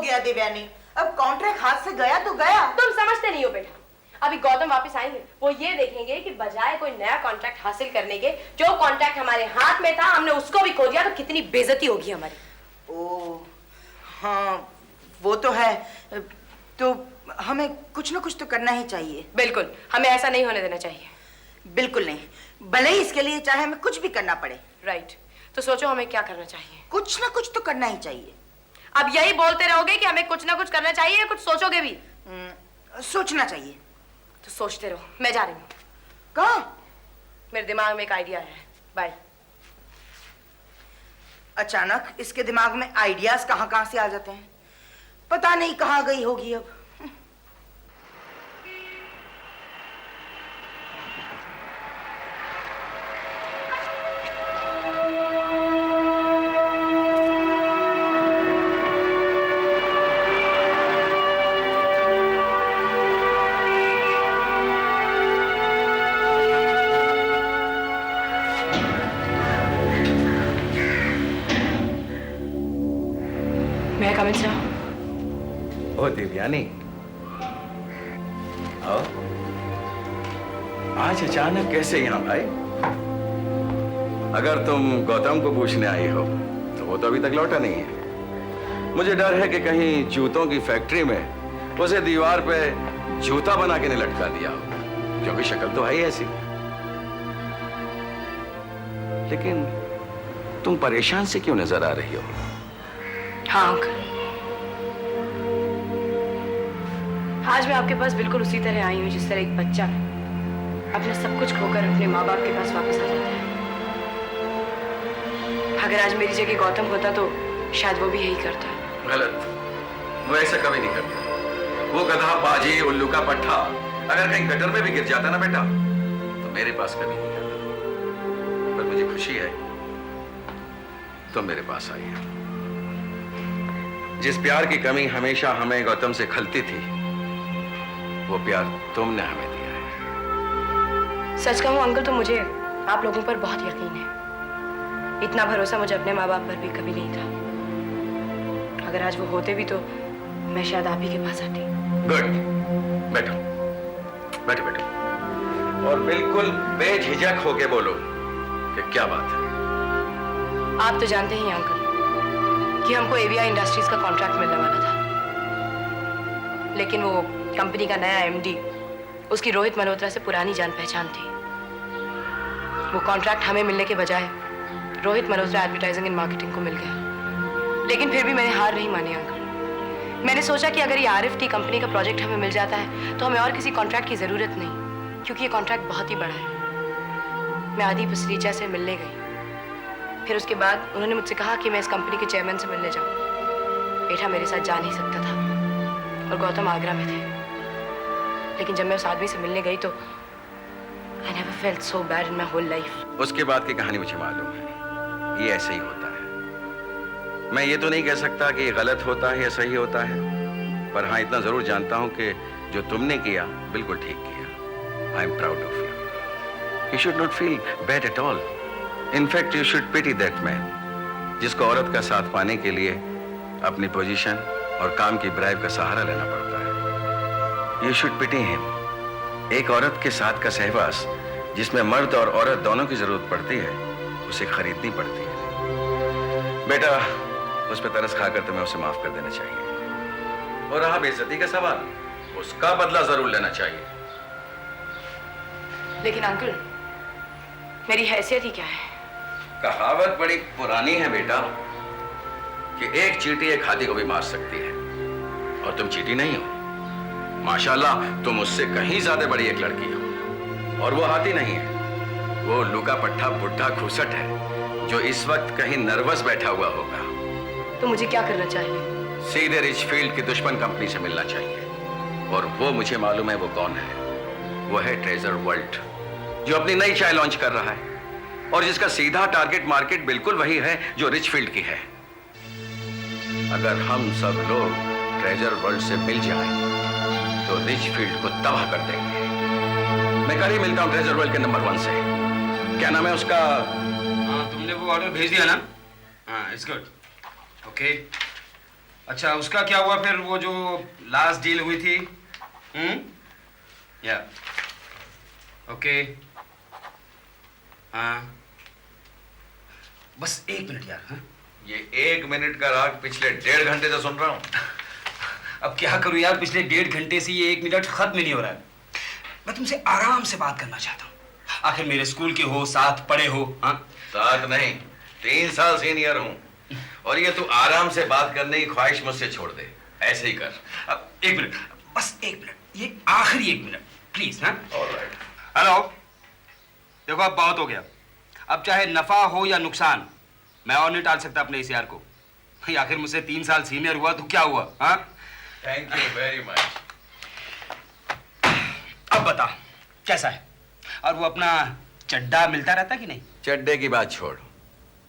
गया देवयानी, अब कॉन्ट्रैक्ट हाथ से गया तो गया। तुम समझते नहीं हो बेटा। अभी गौतम वापस आएंगे, वो ये देखेंगे कि बजाय कोई नया कॉन्ट्रैक्ट हासिल करने के, जो कॉन्ट्रैक्ट हमारे हाथ में था हमने उसको भी खो दिया, तो कितनी बेइज्जती होगी हमारी। ओ हाँ, वो तो है। तो हमें कुछ ना कुछ तो करना ही चाहिए। बिल्कुल, हमें ऐसा नहीं होने देना चाहिए। बिल्कुल नहीं, भले ही इसके लिए चाहे हमें कुछ भी करना पड़े। राइट, तो सोचो हमें क्या करना चाहिए। कुछ ना कुछ तो करना ही चाहिए। अब यही बोलते रहोगे कि हमें कुछ ना कुछ करना चाहिए, या कुछ सोचोगे भी? सोचना चाहिए। तो सोचते रहो, मैं जा रही हूँ। कहाँ? मेरे दिमाग में एक आइडिया है। बाय। अचानक इसके दिमाग में आइडियाज कहाँ से आ जाते हैं, पता नहीं कहाँ गई होगी अब। ओ देवयानी, आओ। आज अचानक कैसे यहाँ भाई? अगर तुम गौतम को पूछने आई हो तो वो तो अभी तक लौटा नहीं है। मुझे डर है कि कहीं जूतों की फैक्ट्री में उसे दीवार पे जूता बना के नहीं लटका दिया हो, क्योंकि शक्ल तो है ही ऐसी। लेकिन तुम परेशान से क्यों नजर आ रही हो? हाँ अंकल, आज मैं आपके पास बिल्कुल उसी तरह आई हूँ जिस तरह एक बच्चा अपना सब कुछ खोकर अपने माँ बाप के पास वापस आ जाता है। अगर आज मेरी जगह गौतम होता तो शायद वो भी यही करता। गलत, वो ऐसा कभी नहीं करता। वो गधा, बाजी, उल्लू का पट्टा अगर कहीं गटर में भी गिर जाता ना बेटा, तो मेरे पास कभी नहीं आता। पर मुझे खुशी है तुम मेरे पास आई है। जिस प्यार की कमी हमेशा हमें गौतम से खलती थी, वो प्यार तुमने हमें दिया है। सच कहूं अंकल तो मुझे आप लोगों पर बहुत यकीन है। इतना भरोसा मुझे अपने माँ बाप पर भी कभी नहीं था। अगर आज वो होते भी तो मैं शायद आप ही के पास आती। गुड, बैठो बैठो बैठो और बिल्कुल बेझिझक होके बोलो कि क्या बात है। आप तो जानते ही हैं अंकल कि हमको एवीआई इंडस्ट्रीज का कॉन्ट्रैक्ट मिलने वाला था, लेकिन वो कंपनी का नया एमडी, उसकी रोहित मल्होत्रा से पुरानी जान पहचान थी। वो कॉन्ट्रैक्ट हमें मिलने के बजाय Rohit Malhotra advertising and marketing को मिल गया। लेकिन फिर भी मैंने हार नहीं मानी अंकल। मैंने सोचा कि अगर ये आरिफ कंपनी का प्रोजेक्ट हमें मिल जाता है तो हमें और किसी कॉन्ट्रैक्ट की जरूरत नहीं, क्योंकि ये कॉन्ट्रैक्ट बहुत ही बड़ा है। मैं आदि पसरीचा से मिलने गई। फिर उसके बाद उन्होंने मुझसे कहा कि मैं इस कंपनी के चेयरमैन से मिलने जाऊं। बेटा मेरे साथ जा नहीं सकता था और गौतम आगरा में थे। लेकिन जब मैं उस आदमी से मिलने गई तो I never felt so bad in my whole life. उसके बाद की कहानी मुझे मालूम है, ये ऐसे ही होता है। मैं ये तो नहीं कह सकता कि ये गलत होता है या सही होता है, पर हाँ इतना जरूर जानता हूँ कि जो तुमने किया बिल्कुल ठीक किया। I am proud of you. You should not feel bad at all. In fact you should pity that man जिसको औरत का साथ पाने के लिए अपनी पोजीशन और काम की ब्राइब का सहारा लेना पड़ता है। You should pity him. एक औरत के साथ का सहवास जिसमें मर्द और औरत दोनों की जरूरत पड़ती है, उसे खरीदनी पड़ती है। बेटा उस पर तरस खाकर तुम्हें उसे माफ कर देना चाहिए। और रहा बेइज्जती का सवाल, उसका बदला जरूर लेना चाहिए। लेकिन अंकल मेरी हैसियत ही क्या है? कहावत बड़ी पुरानी है बेटा कि एक चींटी एक हाथी को भी मार सकती है, और तुम चींटी नहीं हो। माशाल्लाह तुम उससे कहीं ज्यादा बड़ी एक लड़की हो, और वो हाथी नहीं है, वो लूका पट्टा बुढ़ा खूसट है जो इस वक्त कहीं नर्वस बैठा हुआ होगा। तो मुझे क्या करना चाहिए? सीधे रिचफील्ड की दुश्मन कंपनी से मिलना चाहिए, और वो मुझे मालूम है वो कौन है। वो है ट्रेजर वर्ल्ड, जो अपनी नई चाय लॉन्च कर रहा है और जिसका सीधा टारगेट मार्केट बिल्कुल वही है जो रिचफील्ड की है। अगर हम सब लोग ट्रेजर वर्ल्ड से मिल जाएं तो रिचफील्ड को तबाह कर देंगे। मैं कल ही मिलता हूं ट्रेजर वर्ल्ड के नंबर 1 से। क्या नाम है उसका? हाँ, तुमने वो ऑर्डर भेज दिया ना? हाँ, इट्स गुड। ओके, अच्छा, उसका क्या हुआ फिर, वो जो लास्ट डील हुई थी? या ओके, हाँ, बस 1 मिनट यार। हाँ, ये 1 मिनट का राग पिछले 1.5 घंटे से सुन रहा हूँ। अब क्या करूं यार, पिछले 1.5 घंटे से ये 1 मिनट खत्म ही नहीं हो रहा है। मैं तुमसे आराम से बात करना चाहता हूँ। आखिर मेरे स्कूल के हो, साथ पढ़े हो। हाँ, साथ नहीं, 3 साल सीनियर हूँ, और ये तू आराम से बात करने की ख्वाहिश मुझसे छोड़ दे। ऐसे ही कर। अब 1 मिनट, बस 1 मिनट, ये आखिरी 1 मिनट प्लीज। हाँ, ऑलराइट। हेलो, देखो अब बहुत हो गया। अब चाहे नफा हो या नुकसान, मैं और नहीं टाल सकता अपने इस यार को। भाई आखिर मुझसे 3 साल सीनियर हुआ तो क्या हुआ? हाँ, थैंक यू वेरी मच। अब बता कैसा है, और वो अपना चड्डा मिलता रहता कि नहीं? चड्डे की बात छोड़,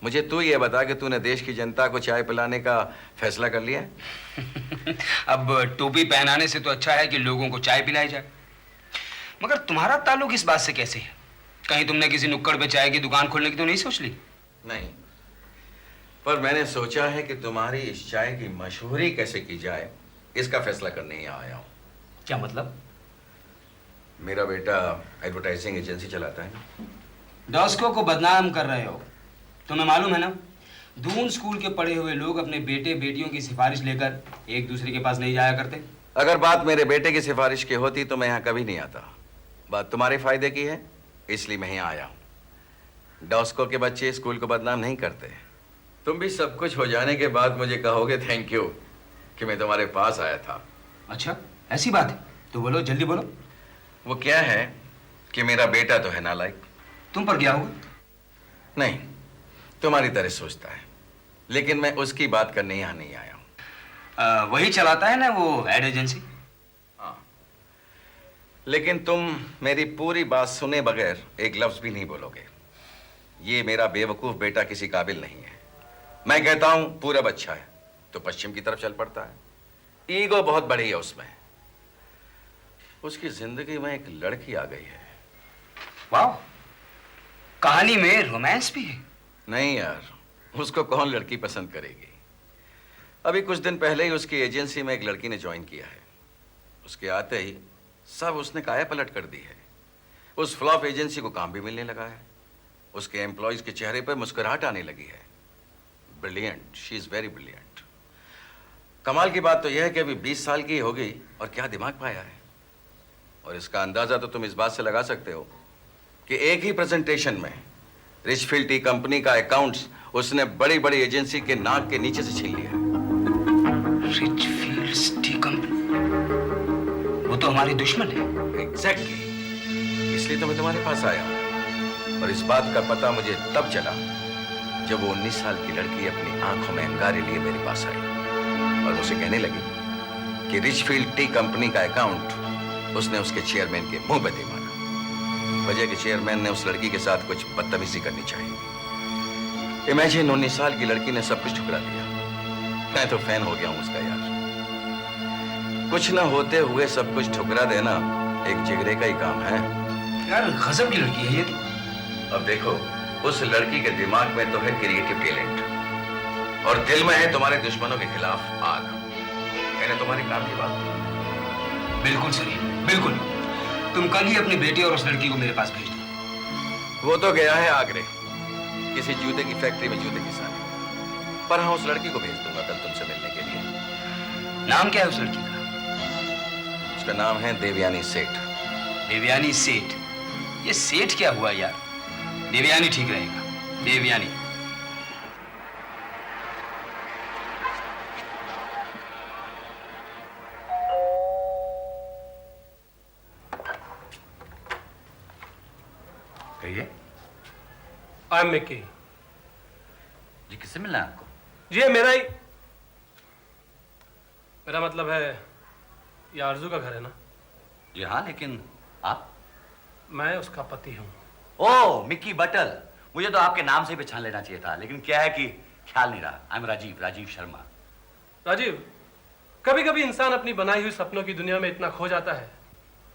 मुझे तू ये बता कि तूने देश की जनता को चाय पिलाने का फैसला कर लिया है? अब टोपी पहनाने से तो अच्छा है कि लोगों को चाय पिलाई जाए। मगर तुम्हारा ताल्लुक इस बात से कैसे है? कहीं तुमने किसी नुक्कड़ पे चाय की दुकान खोलने की तो नहीं सोच ली? नहीं, पर मैंने सोचा है कि तुम्हारी इस चाय की मशहूरी कैसे की जाए, इसका फैसला करने यहाँ आया हूँ। क्या मतलब? मेरा बेटा एडवर्टाइजिंग एजेंसी चलाता है। डॉस्को को बदनाम कर रहे हो। तुम्हें मालूम है ना, दून स्कूल के पढ़े हुए लोग अपने बेटे बेटियों की सिफारिश लेकर एक दूसरे के पास नहीं जाया करते। अगर बात मेरे बेटे की सिफारिश की होती तो मैं यहाँ कभी नहीं आता। बात तुम्हारे फायदे की है, इसलिए मैं यहाँ आया हूँ। डॉस्को के बच्चे स्कूल को बदनाम नहीं करते। तुम भी सब कुछ हो जाने के बाद मुझे कहोगे थैंक यू कि मैं तुम्हारे पास आया था। अच्छा, ऐसी बात है तो बोलो, जल्दी बोलो। वो क्या है कि मेरा बेटा तो है नालायक। तुम पर क्या हुआ? नहीं, तुम्हारी तरह सोचता है, लेकिन मैं उसकी बात करने यहाँ नहीं आया हूँ। वही चलाता है ना वो एड एजेंसी? हाँ, लेकिन तुम मेरी पूरी बात सुने बगैर एक लफ्ज भी नहीं बोलोगे। ये मेरा बेवकूफ बेटा किसी काबिल नहीं है। मैं कहता हूं पूरब अच्छा है तो पश्चिम की तरफ चल पड़ता है। ईगो बहुत बड़ी है उसमें। उसकी जिंदगी में एक लड़की आ गई है। वाह, कहानी में रोमांस भी है। नहीं यार, उसको कौन लड़की पसंद करेगी। अभी कुछ दिन पहले ही उसकी एजेंसी में एक लड़की ने ज्वाइन किया है। उसके आते ही सब उसने काया पलट कर दी है। उस फ्लॉप एजेंसी को काम भी मिलने लगा है। उसके एम्प्लॉयज के चेहरे पर मुस्कुराहट आने लगी है। Brilliant, she is very brilliant. कमाल की बात तो यह है कि अभी 20 साल की हो गई और क्या दिमाग पाया है। और इसका अंदाजा तो तुम इस बात से लगा सकते हो कि एक ही प्रेजेंटेशन में रिचफील्ड टी कंपनी का अकाउंट्स उसने बड़ी बड़ी एजेंसी के नाक के नीचे से छीन लिया है। रिचफील्ड टी कंपनी? वो तो हमारे दुश्मन है। एग्जैक्टली, इसलिए तो मैं तुम्हारे पास आया हूं। और इस बात का पता मुझे तब चला जब वो 19 साल की लड़की अपनी आंखों में अंगारे लिए मेरे पास आई और मुझे कहने लगी कि रिचफील्ड टी कंपनी का अकाउंट उसने उसके चेयरमैन के मुंह पे दे मारा। वजह कि चेयरमैन ने उस लड़की के साथ कुछ बदतमीजी करनी चाहिए। इमेजिन, 19 साल की लड़की ने सब कुछ ठुकरा दिया। मैं तो फैन हो गया हूं उसका यार। कुछ ना होते हुए सब कुछ ठुकरा देना एक जिगरे का ही काम है। यार गजब की लड़की है ये तो। अब देखो, उस लड़की के दिमाग में तो है क्रिएटिव टैलेंट और दिल में है तुम्हारे दुश्मनों के खिलाफ आग। मैंने तुम्हारे काम की बात की। बिल्कुल सही, बिल्कुल। तुम कल ही अपनी बेटी और उस लड़की को मेरे पास भेज दो। वो तो गया है आगरे, किसी जूते की फैक्ट्री में जूते घिसाने। पर हाँ, उस लड़की को भेज दूंगा कल तुमसे मिलने के लिए। नाम क्या है उस लड़की का? उसका नाम है देवयानी सेठ। देवयानी सेठ? ये सेठ क्या हुआ यार? देवयानी ठीक रहेगा, देवयानी। कहिए। I am Mickey. जी, किससे मिलना है आपको? जी ये मेरा ही, मेरा मतलब है ये आरजू का घर है ना? जी हाँ, लेकिन आप? मैं उसका पति हूँ। ओह, मिक्की बटल। मुझे तो आपके नाम से ही पहचान लेना चाहिए था, लेकिन क्या है कि ख्याल नहीं रहा। I am Rajiv, Rajiv Sharma. राजीव, कभी कभी इंसान अपनी बनाई हुई सपनों की दुनिया में इतना खो जाता है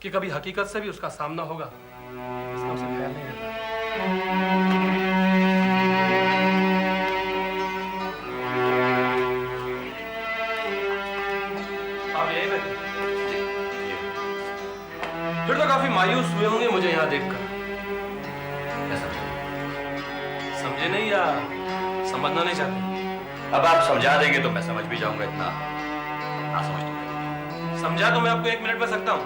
कि कभी हकीकत से भी उसका सामना होगा इसका उसे ख्याल नहीं रहता। आप यहीं बैठे? फिर तो काफी मायूस हुए होंगे मुझे यहाँ देखकर। क्या समझे? समझे नहीं या समझना नहीं चाहते? अब आप समझा देंगे तो मैं समझ भी जाऊंगा, इतना ना समझ तो नहीं। समझा तो मैं आपको 1 मिनट में सकता हूँ,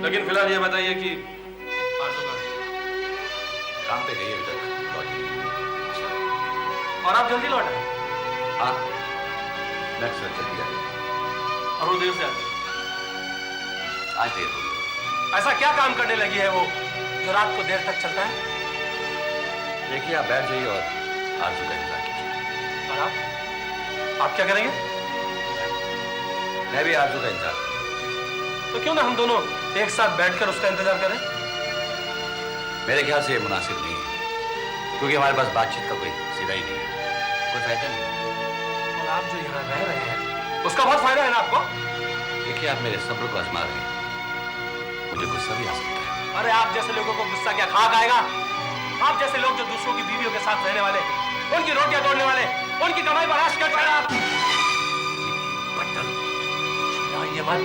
लेकिन फिलहाल ये बताइए कि आरज़ू कहाँ है? काम पे गई है अभी तक, लौट गई। और आप जल्दी लौट आए हाँ, नेक्स्ट वीक जल्दी आ जाएगी। और वो देर से आते? आज देर हो गई। ऐसा क्या काम करने लगी है वो जो रात को देर तक चलता है? देखिए, आप बैठ जाइए और आरज़ू का इंतजार कीजिए। और आप क्या करेंगे? मैं भी आरज़ू का इंतजार करूंगा। तो क्यों ना हम दोनों एक साथ बैठकर उसका इंतजार करें? मेरे ख्याल से ये मुनासिब नहीं है, क्योंकि हमारे पास बातचीत का कोई सीधा ही नहीं है, कोई फायदा नहीं। और आप जो यहाँ रह रहे हैं उसका बहुत फायदा है ना आपको? देखिए, आप मेरे सब्र को आजमा रहे हैं, मुझे गुस्सा भी आ सकता है। अरे आप जैसे लोगों को गुस्सा क्या खाक आएगा? आप जैसे लोग जो दूसरों की बीवियों के साथ रहने वाले, उनकी रोटियां तोड़ने वाले, उनकी कमाई पर आश करने वाले आप। चिल्लाइए मत।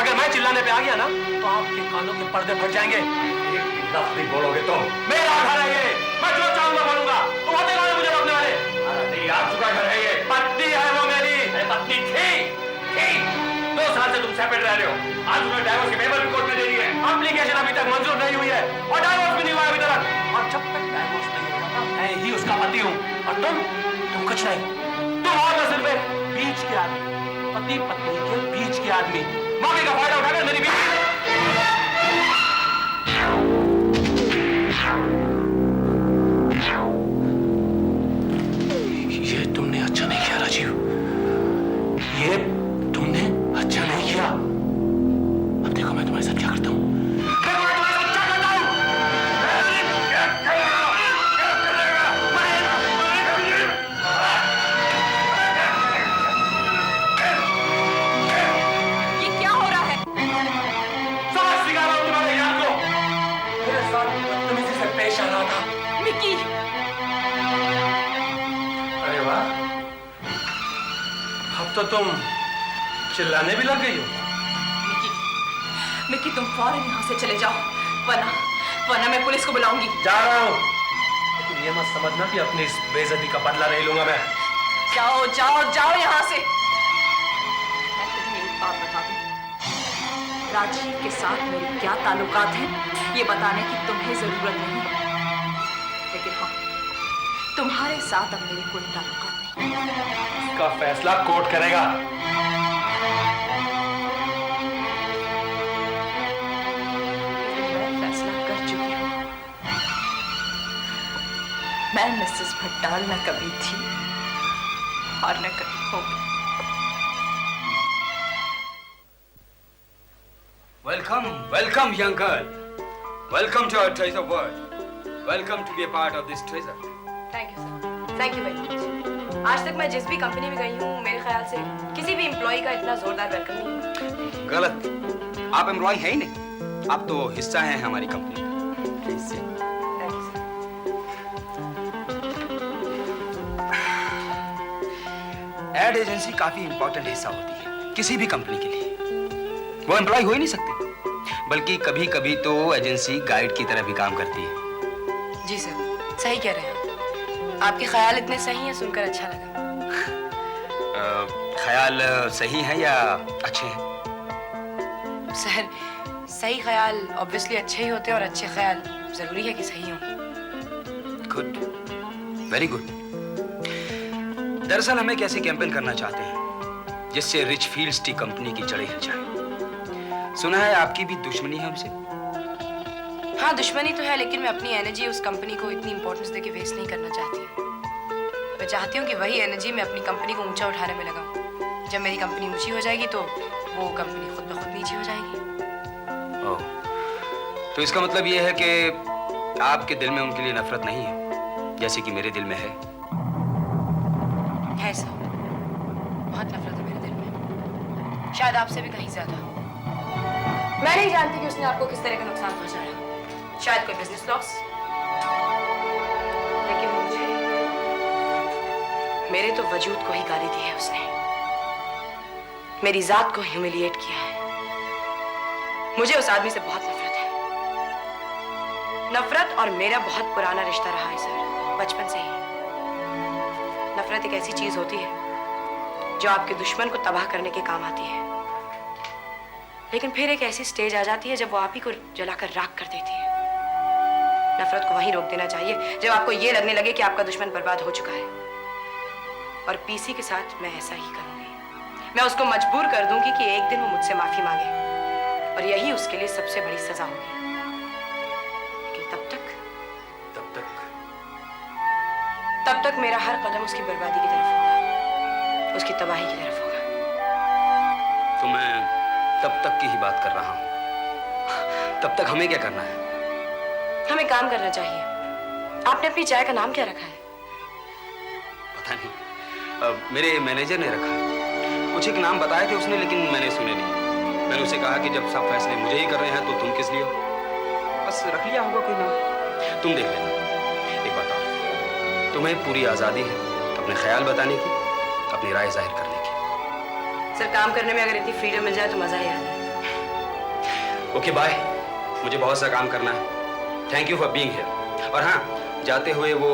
अगर मैं चिल्लाने पे आ गया ना तो आपके कानों के पर्दे फट जाएंगे। लफ्ज़ नहीं बोलोगे तुम। मेरा घर है ये, मैं जो चाहूंगा बोलूंगा। तुम होते कौन है मुझे रोकने वाले? नहीं, आरज़ू का घर है ये। पत्नी है वो मेरी। अरे पत्नी थी। 2 साल से तुम सेपरेट रह रहे हो। आरज़ू ने डाइवोर्स की पेपर भी कोर्ट में दे दी है। एप्लीकेशन अभी तक मंजूर नहीं हुई है और डाइवोर्स भी नहीं हुआ अभी तक। और जब तक डाइवोर्स नहीं होगा मैं ही उसका पति हूँ। और तुम कुछ नहीं। तुम और सिर्फ एक बीच के आदमी, पति पत्नी के बीच के आदमी, मौके का फायदा उठाकर मेरी बीवी। ये तुमने अच्छा नहीं किया राजीव, ये तुमने अच्छा नहीं किया। अब देखो मैं तुम्हारे साथ क्या करता हूँ। देखो मैं तुम्हारे साथ क्या करता हूँ। ये क्या हो रहा है? समझ सिखा रहा हूँ तुम्हारे यार को। मेरे साथ बदतमीजी से पेश आ रहा था। मिकी, अरे वाह, अब तो तुम चिल्लाने भी लग गई हो। मिकी, मिकी तुम फौरन यहाँ से चले जाओ, वरना मैं पुलिस को बुलाऊंगी। जा रहा हूँ, लेकिन ये मत समझना कि अपनी इस बेइज्जती का बदला नहीं लूंगा मैं। जाओ जाओ जाओ यहाँ से। मैं तुम्हें एक बात बता दूं, राजीव के साथ मेरे क्या ताल्लुकात हैं ये बताने की तुम्हें जरूरत नहीं, लेकिन हाँ, तुम्हारे साथ अब मेरे कोई ताल्लुकात नहीं। इसका फैसला कोर्ट करेगा। मैं फैसला कर चुकी हूँ। मैं मिसेस भट्टाल न कभी थी और न कभी होगी। Welcome, welcome, young girl. Welcome to our treasure world. Welcome to be a part of this treasure. Thank you sir, thank you very much. आज तक मैं जिस भी कंपनी में गई हूँ मेरे ख्याल से किसी भी एम्प्लॉय का इतना जोरदार वेलकम नहीं हुआ। गलत, आप एम्प्लॉय है ही नहीं, आप तो हिस्सा हैं हमारी कंपनी का। Please sit. Thank you sir. Ad agency काफी इंपॉर्टेंट हिस्सा होती है किसी भी कंपनी के लिए। वो एम्प्लॉय हो ही नहीं सकते, बल्कि कभी कभी तो एजेंसी गाइड की तरह भी काम करती है। जी सर, सही कह रहे हैं आपके ख्याल इतने सही हैं, सुनकर अच्छा लगा। ख्याल सही है या अच्छे हैं? सर, सही ख्याल ऑब्वियसली अच्छे ही होते हैं और अच्छे ख्याल जरूरी है कि सही हों। Good, very good. दरअसल हम एक ऐसी कैंपेन करना चाहते हैं जिससे रिच फील्ड्स टी कंपनी की जड़ें हिल जाएं। सुना है आपकी भी दुश्मनी है हमसे? हाँ, दुश्मनी तो है, लेकिन मैं अपनी एनर्जी उस कंपनी को इतनी इंपॉर्टेंस देके वेस्ट नहीं करना चाहती। मैं चाहती हूँ कि वही एनर्जी मैं अपनी कंपनी को ऊंचा उठाने में लगाऊं। जब मेरी कंपनी ऊंची हो जाएगी तो वो कंपनी खुद ब खुद नीचे हो जाएगी। ओह, तो इसका मतलब ये है कि आपके दिल में उनके लिए नफरत नहीं है, जैसे कि मेरे दिल में है। है सर, बहुत नफरत है मेरे दिल में, शायद आपसे भी कहीं ज्यादा। मैं नहीं जानती कि उसने आपको किस तरह का नुकसान पहुंचाया, शायद कोई बिजनेस लॉस, लेकिन मुझे, मेरे तो वजूद को ही गाली दी है उसने। मेरी जात को ह्यूमिलिएट किया है। मुझे उस आदमी से बहुत नफरत है। नफरत और मेरा बहुत पुराना रिश्ता रहा है सर, बचपन से ही। नफरत एक ऐसी चीज होती है जो आपके दुश्मन को तबाह करने के काम आती है, लेकिन फिर एक ऐसी स्टेज आ जाती है जब वो आप ही को जलाकर राख कर देती है। नफरत को वहीं रोक देना चाहिए जब आपको ये लगने लगे कि आपका दुश्मन बर्बाद हो चुका है। और पीसी के साथ मैं ऐसा ही करूंगी। मैं उसको मजबूर कर दूंगी कि एक दिन वो मुझसे माफी मांगे, और यही उसके लिए सबसे बड़ी सजा होगी। लेकिन तब तक मेरा हर कदम उसकी बर्बादी की तरफ होगा, उसकी तबाही की तरफ होगा। तो मैं तब तक की ही बात कर रहा हूं। तब तक हमें क्या करना है? हमें काम करना चाहिए। आपने अपनी चाय का नाम क्या रखा है? पता नहीं, मेरे मैनेजर ने रखा है। कुछ एक नाम बताए थे उसने, लेकिन मैंने सुने नहीं। मैंने उसे कहा कि जब सब फैसले मुझे ही कर रहे हैं तो तुम किस लिए? बस रख लिया होगा कोई नाम। तुम देख लेना। एक बात और, तुम्हें पूरी आजादी है अपने ख्याल बताने की, अपनी राय जाहिर करने की। सर, काम करने में अगर इतनी फ्रीडम मिल जाए तो मजा ही आ जाए। ओके बाय, मुझे बहुत सा काम करना है। Thank you for being here. और हाँ, जाते हुए वो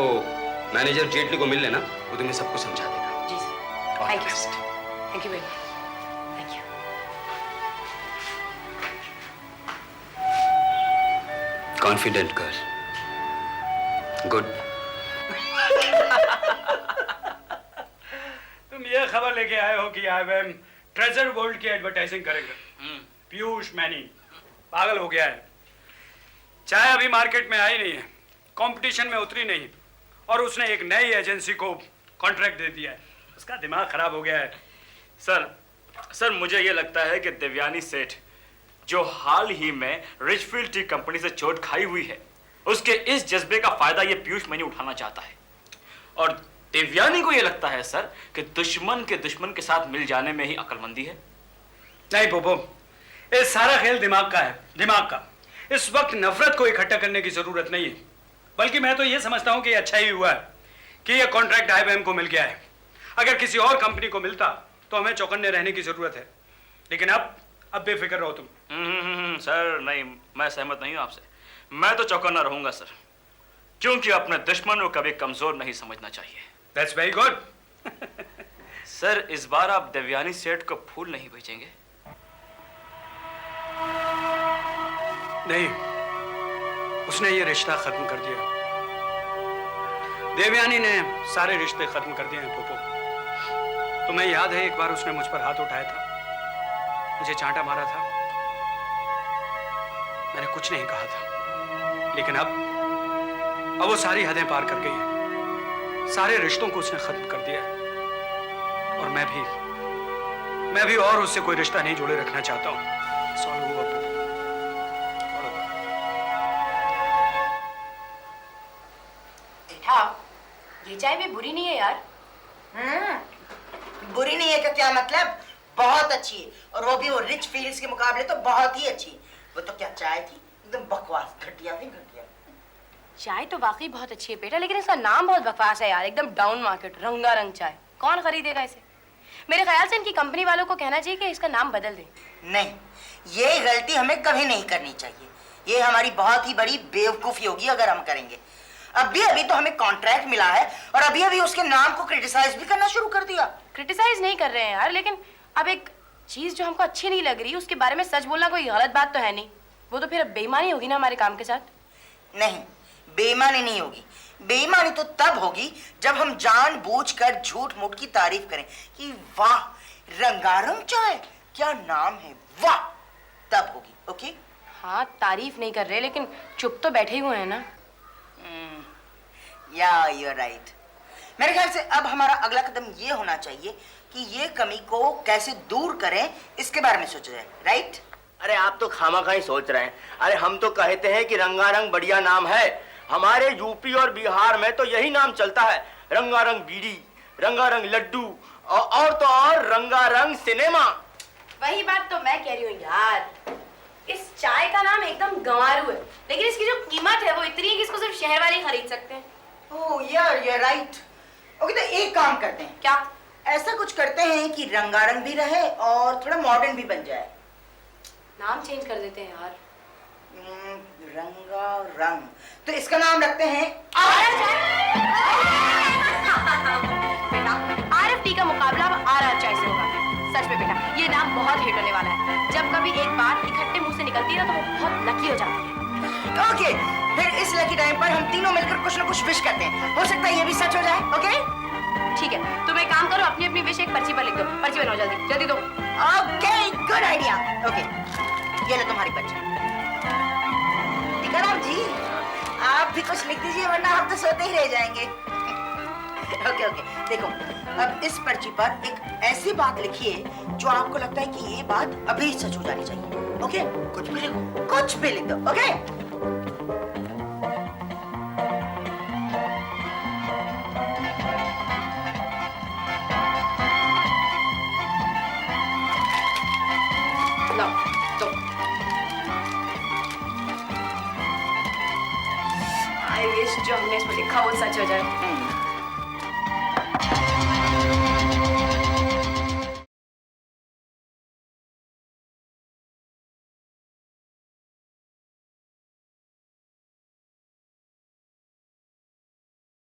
मैनेजर जेटली को मिल लेना, वो तुम्हें सब कुछ समझा देगा। जी sir, thank you sir, thank you very much, thank you. Confident girl, good. तुम ये खबर लेके आए हो कि IBM ट्रेजर गोल्ड की एडवर्टाइजिंग करेंगे। पीयूष मैनी पागल हो गया है। चाय अभी मार्केट में आई नहीं है, कंपटीशन में उतरी नहीं, और उसने एक नई एजेंसी को कॉन्ट्रैक्ट दे दिया है। उसका दिमाग खराब हो गया है। सर मुझे ये लगता है कि देवयानी सेठ, जो हाल ही में रिचफील्ड टी कंपनी से चोट खाई हुई है, उसके इस जज्बे का फायदा ये पीयूष मैनी उठाना चाहता है। और देवयानी को ये लगता है सर कि दुश्मन के साथ मिल जाने में ही अक्लमंदी है। नहीं पोपो, ये सारा खेल दिमाग का है, दिमाग का। इस वक्त नफरत को इकट्ठा करने की जरूरत नहीं है, बल्कि मैं तो ये समझता हूं कि अच्छा ही हुआ है कि ये कॉन्ट्रैक्ट IBM को मिल गया है। अगर किसी और कंपनी को मिलता तो हमें चौकन्ने रहने की जरूरत है, लेकिन अब बेफिक्र रहो तुम। सर नहीं, मैं सहमत नहीं हूं आपसे। मैं तो चौकन्ना रहूंगा सर, क्योंकि अपने दुश्मन को कभी कमजोर नहीं समझना चाहिए। That's very good. सर, इस बार आप देवयानी सेठ को फूल नहीं भेजेंगे? नहीं, उसने ये रिश्ता खत्म कर दिया। देवयानी ने सारे रिश्ते खत्म कर दिए हैं पोपो। तुम्हें याद है एक बार उसने मुझ पर हाथ उठाया था, मुझे चांटा मारा था, मैंने कुछ नहीं कहा था, लेकिन अब वो सारी हदें पार कर गई है। सारे रिश्तों को उसने खत्म कर दिया है, और मैं भी और उससे कोई रिश्ता नहीं जोड़े रखना चाहता हूँ। सॉल्व हुआ पोपो। ये चाय भी बुरी नहीं है यार। बुरी नहीं है का क्या मतलब? बहुत अच्छी है, और वो भी वो रिच फील्ड्स के मुकाबले तो बहुत ही अच्छी। वो तो क्या चाय थी, एकदम बकवास, घटिया थी, घटिया। चाय तो वाकई बहुत अच्छी है बेटा, लेकिन इसका नाम बहुत बकवास है यार, एकदम डाउन मार्केट, रंगारंग चाय। कौन खरीदेगा इसे? मेरे ख्याल से इनकी कंपनी वालों को कहना चाहिए कि इसका नाम बदल दें। नहीं, ये गलती हमें कभी नहीं करनी चाहिए। ये हमारी बहुत ही बड़ी बेवकूफी होगी अगर हम करेंगे। अभी तो हमें कॉन्ट्रैक्ट मिला है, और अभी उसके नाम को क्रिटिसाइज भी करना शुरू कर दिया। क्रिटिसाइज नहीं कर रहे हैं यार, लेकिन अब एक चीज जो हमको अच्छी नहीं लग रही उसके बारे में सच बोलना कोई गलत बात तो है नहीं। वो तो फिर अब बेईमानी होगी ना हमारे काम के साथ। नहीं, बेईमानी नहीं होगी। बेईमानी तो तब होगी जब हम जानबूझकर झूठ मूठ की तारीफ करें कि वाह रंगारंग चाय, क्या नाम है, वाह, तब होगी। ओके? हाँ, तारीफ नहीं कर रहे, लेकिन चुप तो बैठे ही हुए हैं ना। या यू आर राइट। मेरे ख्याल से अब हमारा अगला कदम ये होना चाहिए कि ये कमी को कैसे दूर करें, इसके बारे में सोचा जाए। राइट? अरे आप तो खामखा ही सोच रहे हैं। अरे हम तो कहते हैं कि रंगारंग बढ़िया नाम है। हमारे यूपी और बिहार में तो यही नाम चलता है, रंगारंग बीड़ी, रंगारंग लड्डू, और तो और रंगारंग सिनेमा। वही बात तो मैं कह रही हूँ यार, इस चाय का नाम एकदम गंवारू है, लेकिन इसकी जो कीमत है वो इतनी है कि इसको सिर्फ शहर वाले ही खरीद सकते हैं। ओह यार, यू आर राइट। ओके, तो एक काम करते हैं। क्या? ऐसा कुछ करते हैं कि रंगारंग भी रहे और थोड़ा मॉडर्न भी बन जाए। नाम चेंज कर देते हैं यार। रंगारंग, तो इसका नाम रखते हैं बेटा RFT का मुकाबला अब RR चाय से होगा। सच में बेटा ये नाम बहुत हिट होने वाला है। जब कभी एक बात इकट्ठे मुंह से निकलती है ना तो वो बहुत लकी हो जाती है। ओके, फिर इस लकी टाइम पर हम तीनों मिलकर कुछ ना कुछ विश करते हैं। हो सकता है ये भी सच हो जाए। ओके ठीक है, तुम एक काम करो, अपनी अपनी विश एक पर्ची पर लिख दो। पर्ची बनाओ, जल्दी जल्दी दो। Okay, good idea. ओके, ये लो तुम्हारी पर्ची। टीकाराम जी, आप भी कुछ लिख दीजिए वरना हम तो सोते ही रह जाएंगे। ओके ओके, देखो अब इस पर्ची पर एक ऐसी बात लिखिए जो आपको लगता है कि ये बात अभी सच हो जानी चाहिए। ओके, कुछ भी लिखो, कुछ भी लिख दो। ओके लो दो। आई विश जो हमने इसमें लिखा वो सच हो जाए।